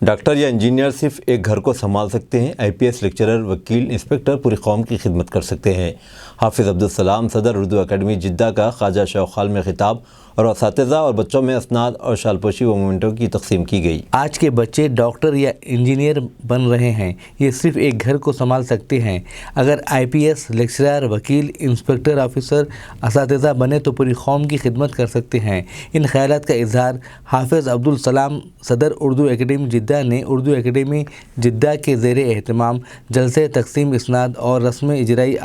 Doctor یا engineer صرف ایک گھر کو سنبھال سکتے ہیں، IPS لیکچرر، وکیل، انسپکٹر پوری قوم کی خدمت کر سکتے ہیں۔ حافظ عبدالسلام صدر اردو اکیڈمی جدہ کا خواجہ شوق ہال میں خطاب اور اساتذہ اور بچوں میں اسناد اور شال پوشی و مومنٹوں کی تقسیم کی گئی۔ آج کے بچے ڈاکٹر یا انجینئر بن رہے ہیں، یہ صرف ایک گھر کو سنبھال سکتے ہیں۔ اگر IPS لیکچرر، وکیل، انسپکٹر، آفیسر، اساتذہ بنے تو پوری قوم کی خدمت کر سکتے ہیں۔ ان خیالات کا اظہار حافظ عبدالسلام صدر اردو اکیڈمی جدہ نے اردو اکیڈمی جدہ کے زیر اہتمام جلسے تقسیم اسناد اور رسم اجرائی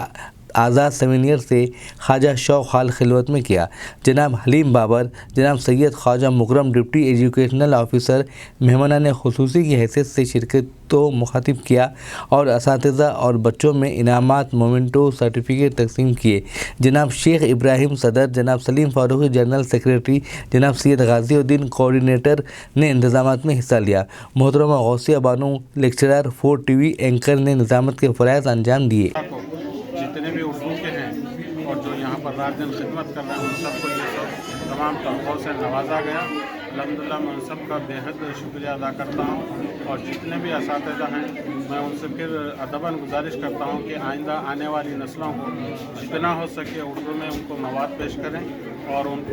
آزاد سیمینر سے خواجہ شوق ہال خلوت میں کیا۔ جناب حلیم بابر، جناب سید خواجہ مکرم ڈپٹی ایجوکیشنل آفیسر مہمانان خصوصی کی حیثیت سے شرکت تو مخاطب کیا اور اساتذہ اور بچوں میں انعامات، مومنٹو، سرٹیفکیٹ تقسیم کیے۔ جناب شیخ ابراہیم صدر، جناب سلیم فاروقی جنرل سیکریٹری، جناب سید غازی الدین کوآرڈینیٹر نے انتظامات میں حصہ لیا۔ محترمہ غوثیہ بانو لیکچرر 4 TV اینکر نے نظامت کے فرائض انجام دیے۔ جتنے بھی اردو کے ہیں اور جو یہاں پر رات دن خدمت کر رہے ہیں ان سب کو یہ سب تمام تحفوں سے نوازا گیا۔ الحمدللہ میں ان سب کا بے حد شکریہ ادا کرتا ہوں، اور جتنے بھی اساتذہ ہیں میں ان سے پھر ادباً گزارش کرتا ہوں کہ آئندہ آنے والی نسلوں کو جتنا ہو سکے اردو میں ان کو مواد پیش کریں، اور ان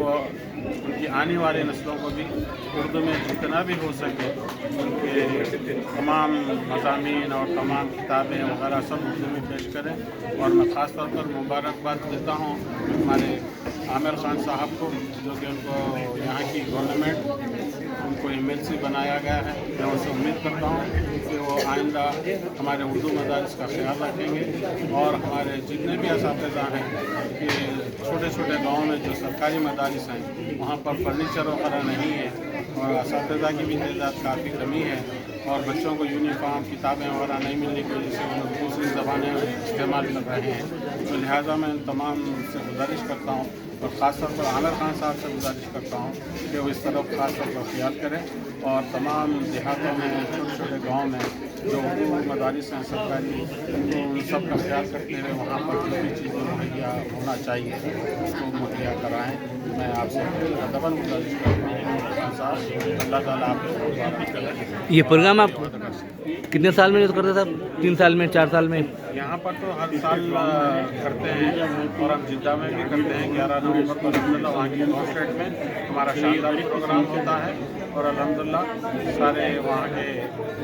کی آنے والی نسلوں کو بھی اردو میں جتنا بھی ہو سکے ان کے تمام مضامین اور تمام کتابیں وغیرہ سب اردو میں پیش کریں۔ اور میں خاص طور پر مبارکباد دیتا ہوں ہمارے عامر خان صاحب کو، جو کہ ان کو یہاں کی گورنمنٹ ان کو MLC بنایا گیا ہے۔ میں ان سے امید کرتا ہوں کہ وہ آئندہ ہمارے اردو مدارس کا خیال رکھیں گے، اور ہمارے جتنے بھی اساتذہ ہیں کہ چھوٹے چھوٹے گاؤں میں جو سرکاری مدارس ہیں وہاں پر فرنیچر وغیرہ نہیں ہے، اور اساتذہ کی بھی تعداد کافی کمی ہے، اور بچوں کو یونیفارم، کتابیں وغیرہ نہیں ملنے کی وجہ سے وہ لوگ دوسری زبانیں استعمال کر رہے ہیں۔ تو لہٰذا میں ان تمام سے گزارش کرتا ہوں، اور خاص طور پر عامر خان صاحب سے گزارش کرتا ہوں کہ وہ اس طرف خاص طور پر خیال کریں، اور تمام دیہاتوں میں، چھوٹے چھوٹے گاؤں میں جو اردو مدارس ہیں سرکاری، تو ان سب کا خیال کرتے ہوئے وہاں پر جو بھی چیزیں مہیا ہونا چاہیے اس کو مہیا کرائیں۔ میں آپ سے ادباً گزارش کرتا ہوں صاحب، اللہ تعالیٰ آپ کو بات کریں۔ یہ پروگرام آپ کتنے سال میں کرتے تھے؟ 3 سال میں، 4 سال میں؟ یہاں پر تو ہر سال کرتے ہیں، اور ہم جدہ میں بھی کرتے ہیں۔ 11 نومبر کو الحمدللہ وہاں کی کانسرٹ میں ہمارا شاندار پروگرام ہوتا ہے، اور الحمدللہ سارے وہاں کے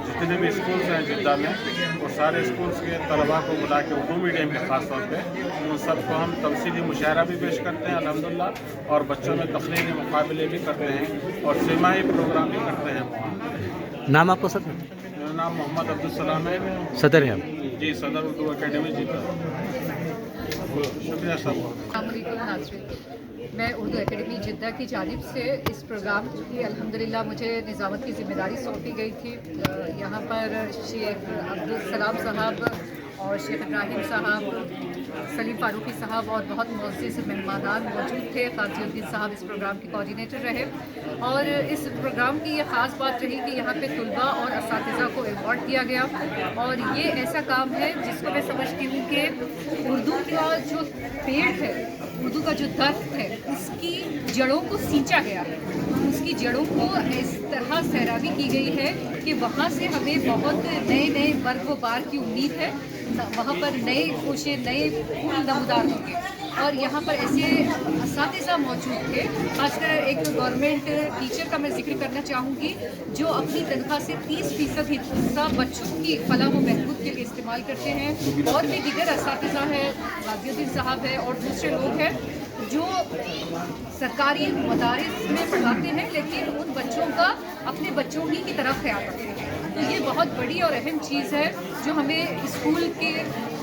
جتنے بھی اسکولس ہیں جدہ میں، وہ سارے اسکولس کے طلباء کو بلا کے اردو میڈیم کے خاص طور پہ ان سب کو ہم تمثیلی مشاعرہ بھی پیش کرتے ہیں الحمدللہ، اور بچوں میں تقریری مقابلے بھی کرتے ہیں، اور سیمائی پروگرام بھی کرتے ہیں وہاں۔ نام آپ کا سر؟ میرا نام محمد عبدالسلام ہے، صدر ہیں آپ؟ جی، صدر اردو اکیڈمی جدہ۔ شکریہ سب۔ السلام علیکم ناظرین، میں اردو اکیڈمی جدہ کی جانب سے اس پروگرام کی الحمدللہ مجھے نظامت کی ذمہ داری سونپی گئی تھی۔ یہاں پر شیخ عبدالسلام صاحب اور شیخ ابراہیم صاحب، سلیم فاروقی صاحب اور بہت معزز مہمانان موجود تھے۔ غازی الدین صاحب اس پروگرام کے کوآرڈینیٹر رہے، اور اس پروگرام کی یہ خاص بات رہی کہ یہاں پہ طلباء اور اساتذہ کو ایوارڈ دیا گیا، اور یہ ایسا کام ہے جس کو میں سمجھتی ہوں کہ اردو کا جو پیڑ ہے، اردو کا جو درخت ہے، اس کی جڑوں کو سینچا گیا ہے، اس کی جڑوں کو اس طرح سیرابی کی گئی ہے کہ وہاں سے ہمیں بہت نئے برگ و بار کی امید ہے، وہاں پر نئے خوشے، نئے پھول نمودار ہوں گے۔ اور یہاں پر ایسے اساتذہ موجود تھے، خاص کر ایک گورنمنٹ ٹیچر کا میں ذکر کرنا چاہوں گی جو اپنی تنخواہ سے 30% حصہ بچوں کی فلاح و بہبود کے لیے استعمال کرتے ہیں، اور بھی دیگر اساتذہ ہیں، غازی الدین صاحب ہیں اور دوسرے لوگ ہیں جو سرکاری مدارس میں پڑھاتے ہیں، لیکن ان بچوں کا اپنے بچوں ہی کی طرف خیال رکھتے ہیں۔ تو یہ بہت بڑی اور اہم چیز ہے جو ہمیں اسکول کے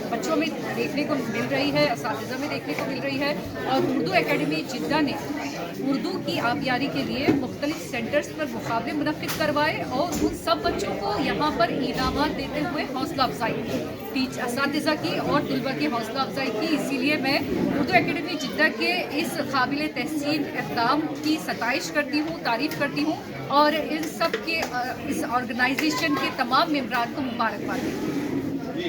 بچوں میں دیکھنے کو مل رہی ہے، اساتذہ میں دیکھنے کو مل رہی ہے، اور اردو اکیڈمی جدہ نے اردو کی آبیاری کے لیے مختلف سینٹرز پر مقابلے منعقد کروائے، اور ان سب بچوں کو یہاں پر انعامات دیتے ہوئے حوصلہ افزائی اساتذہ کی اور طلباء کی حوصلہ افزائی کی۔ اسی لیے میں اردو اکیڈمی جدہ کے اس قابل تحسین اقدام کی ستائش کرتی ہوں، تعریف کرتی ہوں، اور ان سب کے اس آرگنائزیشن کے تمام ممبران کو مبارکباد دیتی ہوں۔